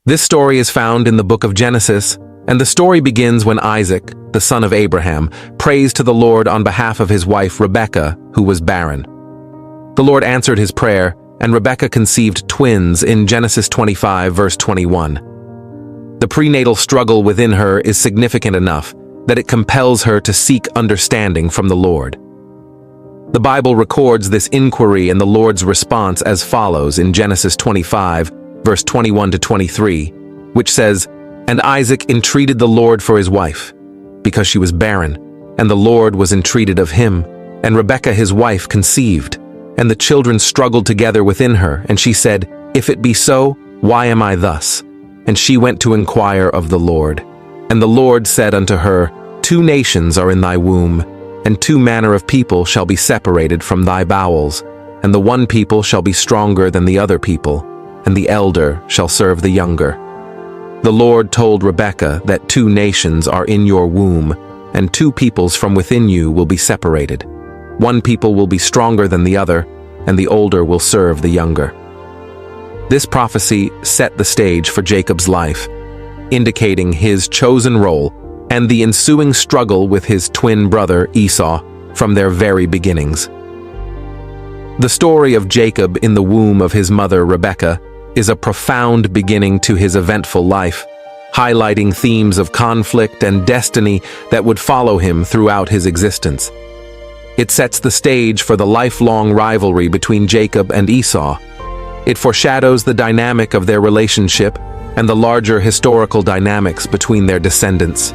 This story is found in the book of Genesis, and the story begins when Isaac, the son of Abraham, prays to the Lord on behalf of his wife Rebekah, who was barren. The Lord answered his prayer, and Rebekah conceived twins in Genesis 25, verse 21. The prenatal struggle within her is significant enough that it compels her to seek understanding from the Lord. The Bible records this inquiry and the Lord's response as follows in Genesis 25, verse 21 to 23, which says, "And Isaac entreated the Lord for his wife, because she was barren, and the Lord was entreated of him. And Rebekah his wife conceived, and the children struggled together within her, and she said, If it be so, why am I thus? And she went to inquire of the Lord. And the Lord said unto her, Two nations are in thy womb, and two manner of people shall be separated from thy bowels, and the one people shall be stronger than the other people, and the elder shall serve the younger. The Lord told Rebekah that two nations are in your womb, and two peoples from within you will be separated. One people will be stronger than the other, and the older will serve the younger." This prophecy set the stage for Jacob's life, indicating his chosen role and the ensuing struggle with his twin brother Esau from their very beginnings. The story of Jacob in the womb of his mother Rebekah is a profound beginning to his eventful life, highlighting themes of conflict and destiny that would follow him throughout his existence. It sets the stage for the lifelong rivalry between Jacob and Esau. It foreshadows the dynamic of their relationship and the larger historical dynamics between their descendants.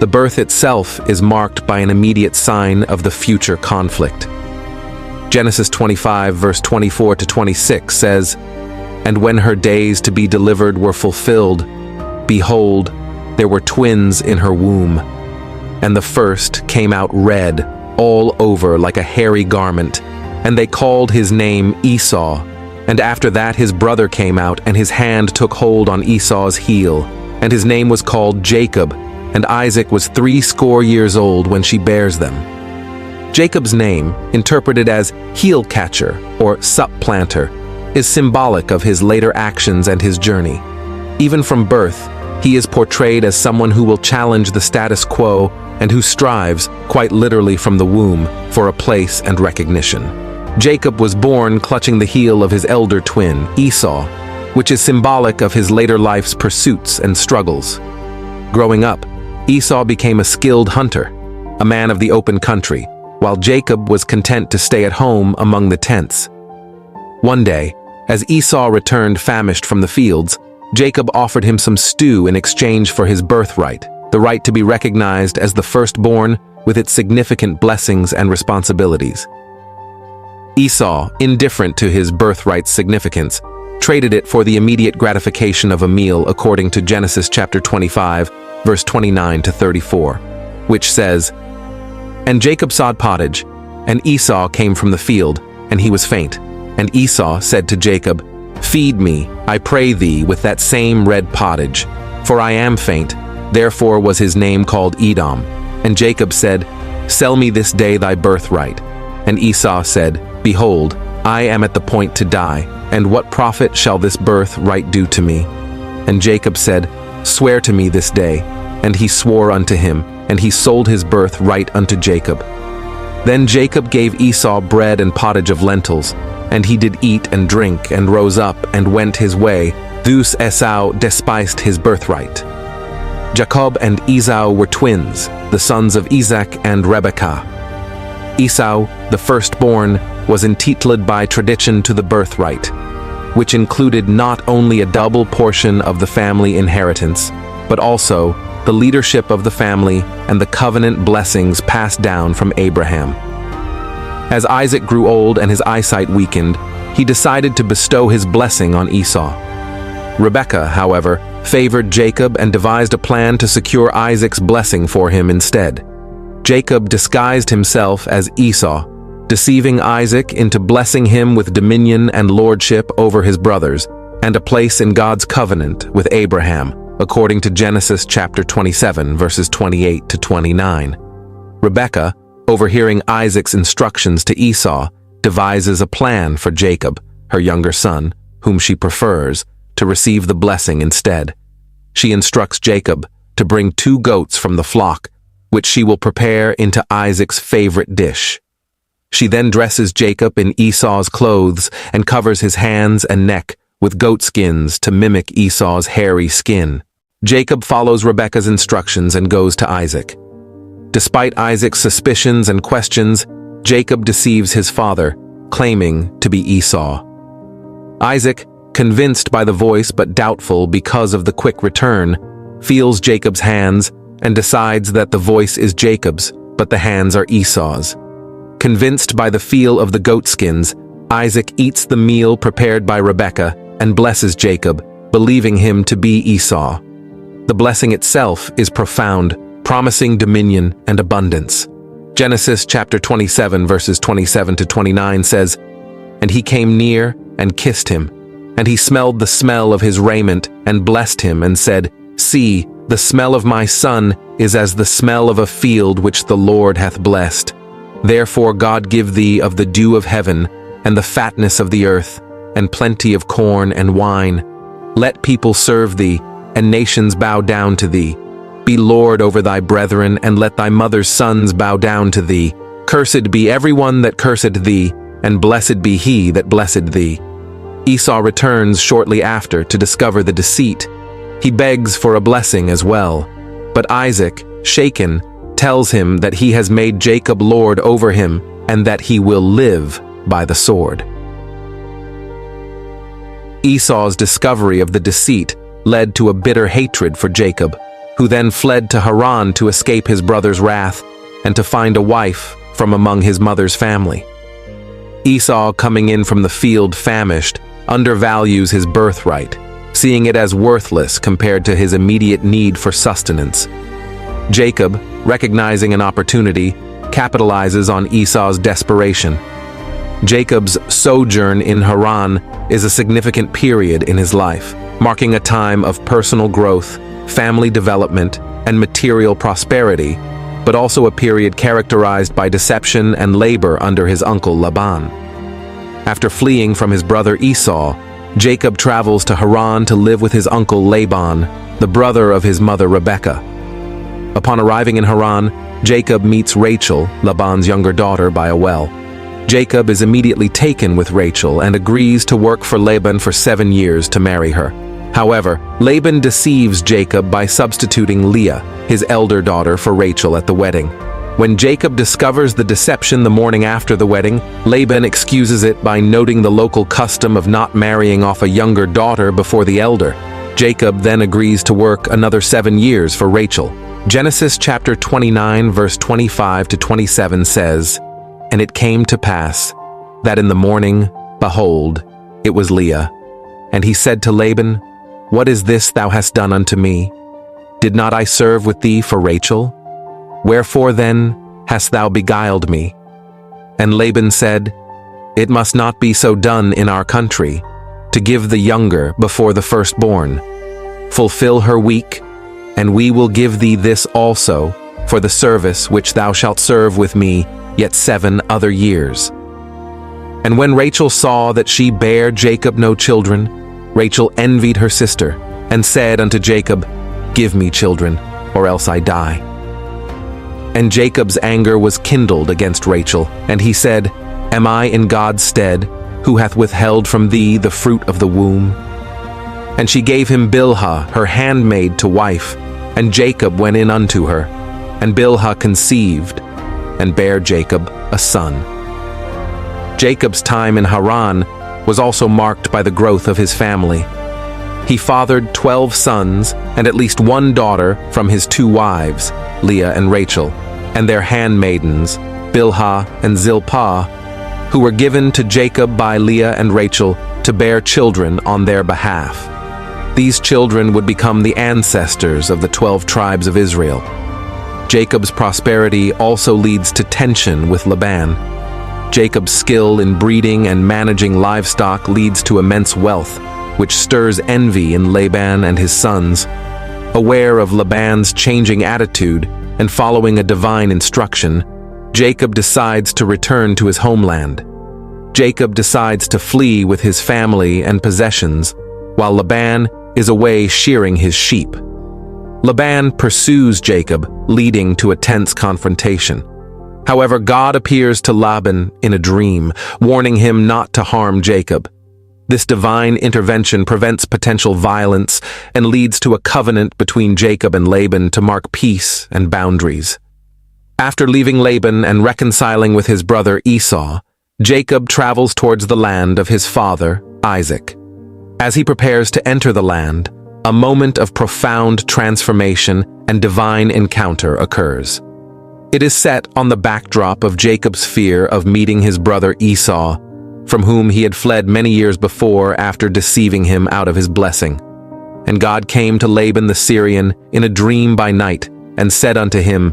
The birth itself is marked by an immediate sign of the future conflict. Genesis 25, verse 24 to 26 says, "And when her days to be delivered were fulfilled, behold, there were twins in her womb. And the first came out red, all over like a hairy garment, and they called his name Esau. And after that his brother came out, and his hand took hold on Esau's heel, and his name was called Jacob, and Isaac was 80 years old when she bears them." Jacob's name, interpreted as heel catcher or supplanter, is symbolic of his later actions and his journey. Even from birth, he is portrayed as someone who will challenge the status quo and who strives, quite literally from the womb, for a place and recognition. Jacob was born clutching the heel of his elder twin, Esau, which is symbolic of his later life's pursuits and struggles. Growing up, Esau became a skilled hunter, a man of the open country, while Jacob was content to stay at home among the tents. One day, as Esau returned famished from the fields, Jacob offered him some stew in exchange for his birthright, the right to be recognized as the firstborn with its significant blessings and responsibilities. Esau, indifferent to his birthright's significance, traded it for the immediate gratification of a meal according to Genesis chapter 25, verse 29 to 34, which says, "And Jacob sawed pottage, and Esau came from the field, and he was faint. And Esau said to Jacob, Feed me, I pray thee, with that same red pottage, for I am faint. Therefore was his name called Edom. And Jacob said, Sell me this day thy birthright. And Esau said, Behold, I am at the point to die, and what profit shall this birthright do to me? And Jacob said, Swear to me this day. And he swore unto him, and he sold his birthright unto Jacob. Then Jacob gave Esau bread and pottage of lentils, and he did eat and drink, and rose up, and went his way. Thus Esau despised his birthright. Jacob and Esau were twins, the sons of Isaac and Rebekah. Esau, the firstborn, was entitled by tradition to the birthright, which included not only a double portion of the family inheritance, but also the leadership of the family and the covenant blessings passed down from Abraham. As Isaac grew old and his eyesight weakened, he decided to bestow his blessing on Esau. Rebekah, however, favored Jacob and devised a plan to secure Isaac's blessing for him instead. Jacob disguised himself as Esau, deceiving Isaac into blessing him with dominion and lordship over his brothers, and a place in God's covenant with Abraham, according to Genesis chapter 27, verses 28 to 29. Rebekah, overhearing Isaac's instructions to Esau, devises a plan for Jacob, her younger son, whom she prefers, to to receive the blessing instead. She instructs Jacob to bring 2 goats from the flock, which she will prepare into Isaac's favorite dish. She then dresses Jacob in Esau's clothes and covers his hands and neck with goat skins to mimic Esau's hairy skin. Jacob follows Rebekah's instructions and goes to Isaac. Despite Isaac's suspicions and questions, Jacob deceives his father, claiming to be Esau. Isaac, convinced by the voice but doubtful because of the quick return, feels Jacob's hands and decides that the voice is Jacob's, but the hands are Esau's. Convinced by the feel of the goat skins, Isaac eats the meal prepared by Rebekah and blesses Jacob, believing him to be Esau. The blessing itself is profound, promising dominion and abundance. Genesis chapter 27 verses 27 to 29 says, "And he came near and kissed him, and he smelled the smell of his raiment and blessed him and said, 'See, the smell of my son is as the smell of a field which the Lord hath blessed. Therefore God give thee of the dew of heaven and the fatness of the earth and plenty of corn and wine. Let people serve thee and nations bow down to thee. Be Lord over thy brethren, and let thy mother's sons bow down to thee. Cursed be everyone that cursed thee, and blessed be he that blessed thee.'" Esau returns shortly after to discover the deceit. He begs for a blessing as well, but Isaac, shaken, tells him that he has made Jacob lord over him and that he will live by the sword. Esau's discovery of the deceit led to a bitter hatred for Jacob, who then fled to Haran to escape his brother's wrath and to find a wife from among his mother's family. Esau, coming in from the field famished, undervalues his birthright, seeing it as worthless compared to his immediate need for sustenance. Jacob, recognizing an opportunity, capitalizes on Esau's desperation. Jacob's sojourn in Haran is a significant period in his life, marking a time of personal growth, family development, and material prosperity, but also a period characterized by deception and labor under his uncle Laban. After fleeing from his brother Esau, Jacob travels to Haran to live with his uncle Laban, the brother of his mother Rebekah. Upon arriving in Haran, Jacob meets Rachel, Laban's younger daughter, by a well. Jacob is immediately taken with Rachel and agrees to work for Laban for 7 years to marry her. However, Laban deceives Jacob by substituting Leah, his elder daughter, for Rachel at the wedding. When Jacob discovers the deception the morning after the wedding, Laban excuses it by noting the local custom of not marrying off a younger daughter before the elder. Jacob then agrees to work another 7 years for Rachel. Genesis chapter 29 verse 25 to 27 says, "And it came to pass that in the morning, behold, it was Leah. And he said to Laban, What is this thou hast done unto me? Did not I serve with thee for Rachel? Wherefore then hast thou beguiled me?" And Laban said, "It must not be so done in our country, to give the younger before the firstborn. Fulfill her week, and we will give thee this also for the service which thou shalt serve with me yet 7 other years." And when Rachel saw that she bare Jacob no children, Rachel envied her sister, and said unto Jacob, "Give me children, or else I die." And Jacob's anger was kindled against Rachel, and he said, "Am I in God's stead, who hath withheld from thee the fruit of the womb?" And she gave him Bilhah, her handmaid, to wife, and Jacob went in unto her. And Bilhah conceived, and bare Jacob a son. Jacob's time in Haran was also marked by the growth of his family. He fathered 12 sons and at least 1 daughter from his 2 wives, Leah and Rachel, and their handmaidens, Bilhah and Zilpah, who were given to Jacob by Leah and Rachel to bear children on their behalf. These children would become the ancestors of the 12 tribes of Israel. Jacob's prosperity also leads to tension with Laban. Jacob's skill in breeding and managing livestock leads to immense wealth, which stirs envy in Laban and his sons. Aware of Laban's changing attitude and following a divine instruction, Jacob decides to return to his homeland. Jacob decides to flee with his family and possessions, while Laban is away shearing his sheep. Laban pursues Jacob, leading to a tense confrontation. However, God appears to Laban in a dream, warning him not to harm Jacob. This divine intervention prevents potential violence and leads to a covenant between Jacob and Laban to mark peace and boundaries. After leaving Laban and reconciling with his brother Esau, Jacob travels towards the land of his father, Isaac. As he prepares to enter the land, a moment of profound transformation and divine encounter occurs. It is set on the backdrop of Jacob's fear of meeting his brother Esau, from whom he had fled many years before after deceiving him out of his blessing. And God came to Laban the Syrian in a dream by night, and said unto him,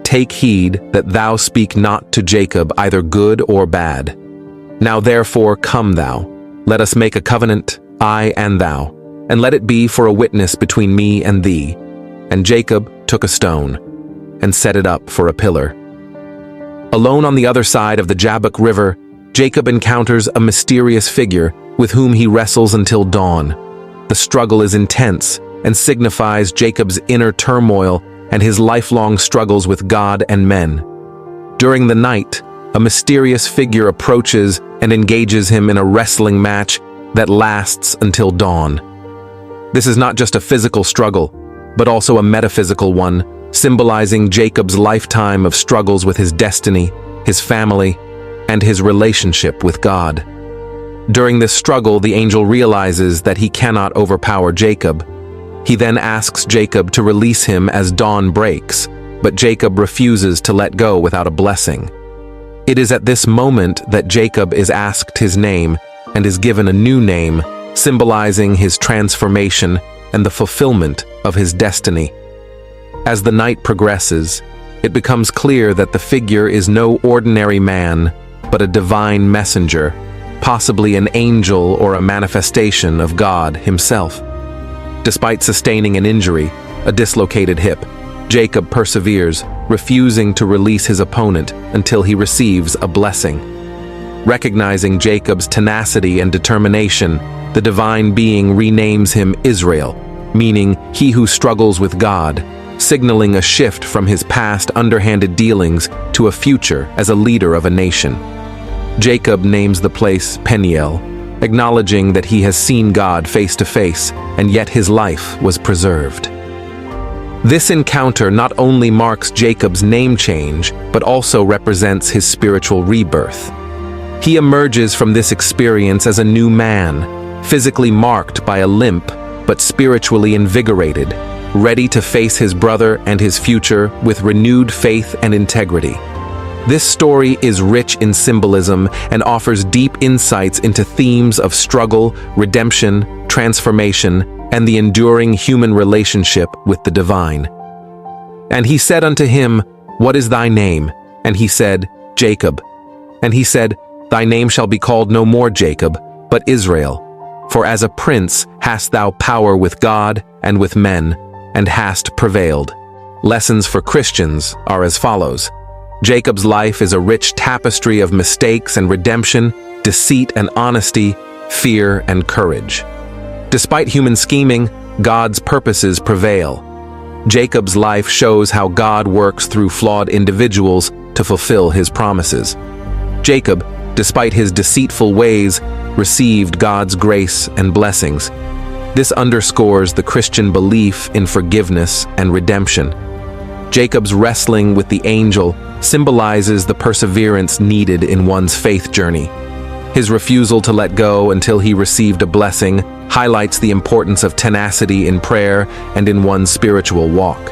"Take heed that thou speak not to Jacob either good or bad. Now therefore come thou, let us make a covenant, I and thou, and let it be for a witness between me and thee." And Jacob took a stone, and set it up for a pillar. Alone on the other side of the Jabbok River, Jacob encounters a mysterious figure with whom he wrestles until dawn. The struggle is intense and signifies Jacob's inner turmoil and his lifelong struggles with God and men. During the night, a mysterious figure approaches and engages him in a wrestling match that lasts until dawn. This is not just a physical struggle, but also a metaphysical one, symbolizing Jacob's lifetime of struggles with his destiny, his family, and his relationship with God. During this struggle, the angel realizes that he cannot overpower Jacob. He then asks Jacob to release him as dawn breaks, but Jacob refuses to let go without a blessing. It is at this moment that Jacob is asked his name and is given a new name, symbolizing his transformation and the fulfillment of his destiny. As the night progresses, it becomes clear that the figure is no ordinary man, but a divine messenger, possibly an angel or a manifestation of God himself. Despite sustaining an injury, a dislocated hip, Jacob perseveres, refusing to release his opponent until he receives a blessing. Recognizing Jacob's tenacity and determination, the divine being renames him Israel, meaning he who struggles with God, signaling a shift from his past underhanded dealings to a future as a leader of a nation. Jacob names the place Peniel, acknowledging that he has seen God face to face, and yet his life was preserved. This encounter not only marks Jacob's name change, but also represents his spiritual rebirth. He emerges from this experience as a new man, physically marked by a limp, but spiritually invigorated, ready to face his brother and his future with renewed faith and integrity. This story is rich in symbolism and offers deep insights into themes of struggle, redemption, transformation, and the enduring human relationship with the divine. And he said unto him, "What is thy name?" And he said, "Jacob." And he said, "Thy name shall be called no more Jacob, but Israel. For as a prince hast thou power with God and with men, and hast prevailed." Lessons for Christians are as follows. Jacob's life is a rich tapestry of mistakes and redemption, deceit and honesty, fear and courage. Despite human scheming, God's purposes prevail. Jacob's life shows how God works through flawed individuals to fulfill his promises. Jacob, despite his deceitful ways, received God's grace and blessings. This underscores the Christian belief in forgiveness and redemption. Jacob's wrestling with the angel symbolizes the perseverance needed in one's faith journey. His refusal to let go until he received a blessing highlights the importance of tenacity in prayer and in one's spiritual walk.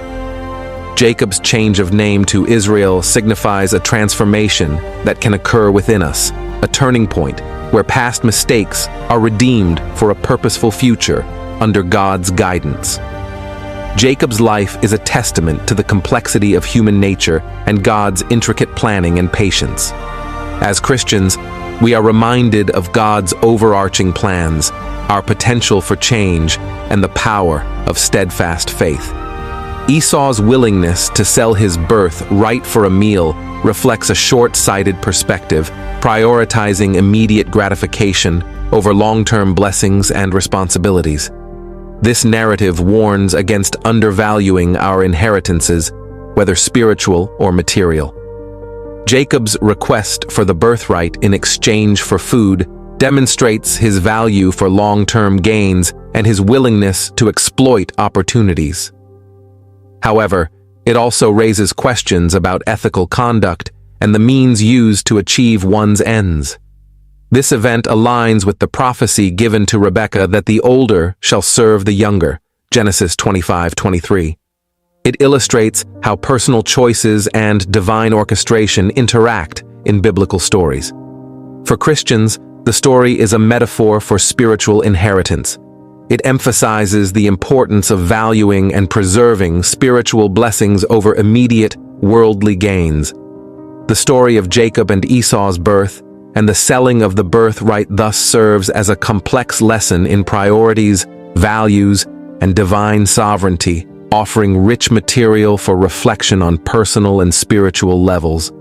Jacob's change of name to Israel signifies a transformation that can occur within us, a turning point where past mistakes are redeemed for a purposeful future under God's guidance. Jacob's life is a testament to the complexity of human nature and God's intricate planning and patience. As Christians, we are reminded of God's overarching plans, our potential for change, and the power of steadfast faith. Esau's willingness to sell his birthright for a meal reflects a short-sighted perspective, prioritizing immediate gratification over long-term blessings and responsibilities. This narrative warns against undervaluing our inheritances, whether spiritual or material. Jacob's request for the birthright in exchange for food demonstrates his value for long-term gains and his willingness to exploit opportunities. However, it also raises questions about ethical conduct and the means used to achieve one's ends. This event aligns with the prophecy given to Rebekah that the older shall serve the younger, Genesis 25:23. It illustrates how personal choices and divine orchestration interact in biblical stories. For Christians, the story is a metaphor for spiritual inheritance. It emphasizes the importance of valuing and preserving spiritual blessings over immediate, worldly gains. The story of Jacob and Esau's birth and the selling of the birthright thus serves as a complex lesson in priorities, values, and divine sovereignty, offering rich material for reflection on personal and spiritual levels.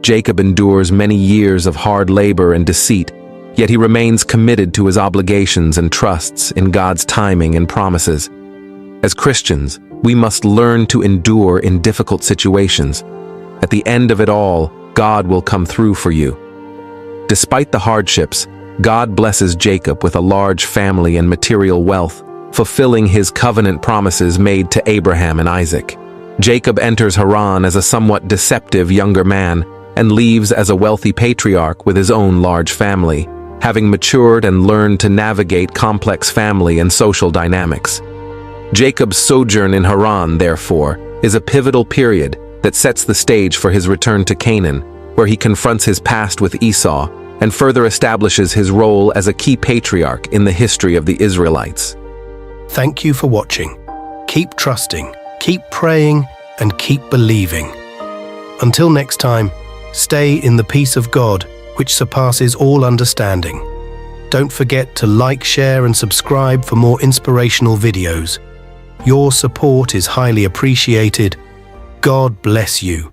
Jacob endures many years of hard labor and deceit, yet he remains committed to his obligations and trusts in God's timing and promises. As Christians, we must learn to endure in difficult situations. At the end of it all, God will come through for you. Despite the hardships, God blesses Jacob with a large family and material wealth, fulfilling his covenant promises made to Abraham and Isaac. Jacob enters Haran as a somewhat deceptive younger man and leaves as a wealthy patriarch with his own large family, having matured and learned to navigate complex family and social dynamics. Jacob's sojourn in Haran, therefore, is a pivotal period that sets the stage for his return to Canaan, where he confronts his past with Esau and further establishes his role as a key patriarch in the history of the Israelites. Thank you for watching. Keep trusting, keep praying, and keep believing. Until next time, stay in the peace of God, which surpasses all understanding. Don't forget to like, share, and subscribe for more inspirational videos. Your support is highly appreciated. God bless you.